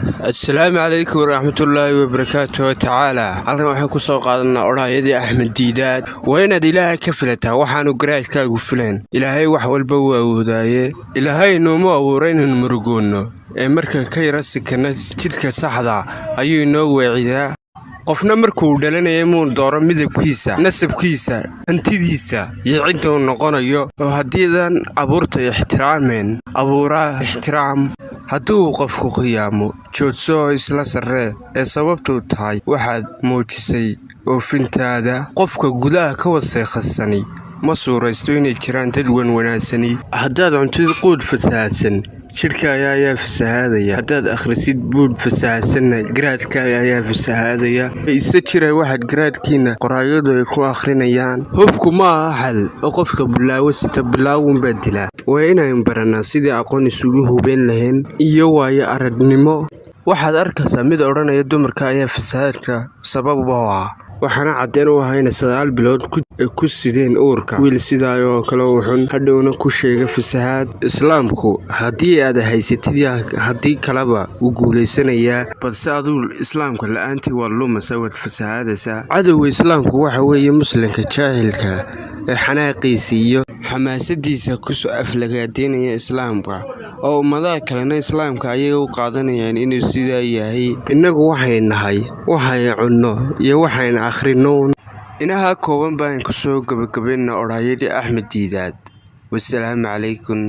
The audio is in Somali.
السلام عليكم ورحمة الله وبركاته تعالى. halkan waxaan ku soo qaadanaa oraayadii Axmed Diidaad waynaad Ilaahay ka filataa waxaanu garaadkaagu fileen. Ilaahay wax walba waa awoodaye. Ilaahay nooma abuuray inaan murugoonno ee markaan ka yara sikana jidhka saxda ayuu inoo weeciyaa. qofna markuu dhalanayay muu dooro midabkiisa, nasabkiisa, hantidiisa iyo cidda uu noqonayo. oo haddiidan abuurta ixtiraameen abuuraa ixtiraam. hadduu qofku qiyaamo joogso isla sarree ee sababtu tahay waxaad muujisay oofintaada. qofka gudaha ka waseekhasani ma suuraysto inay jiraan dad wanaagsani. haddaad cuntid quud fasahaadsan jidhkaaga ayaa fasahaadaya. haddaad akhrisid buud fasahaadsanna garaadkaaga ayaa fasahaadaya. isa jira waxaad garaadkiina qoraayadu ay ku akhrinayaan. hubku ma aha xal oo qofka bilaawo sita bilaawunbaa dilaa. waa inaan baranaa sidii aqoon isugu hubeen lahayn iyo waayo aragnimo. waxaad arkaysaa mid odhanaya dumarka ayaa fasahaadka sabab u ah, waxaana caddeen u ahayna 9 bilood ku sideen uurka wiil sidaayoo kale u xun hadhowna ku sheega fasahaad. islaamku haddii aad haysatid haddii kaleba u guulaysanayaa, balse aduu islaamka la'aantii waa lumasa wad fasahaadaysaa. cadowga islaamku waxa weeye muslimka jaahilka ee xanaaqiisa iyo xamaasadiisa ku soo aflagaadeynaya islaamka, oo ummadaha kalena islaamka ayay u qaadanayaan inuu sidaa yahay. innagu waxay nahay waxay cunno iyo waxaan akhrino. inaha kooban baan ku soo gabagabeynaa oraayadii Axmed Diidaad. wassalaamu calaykum.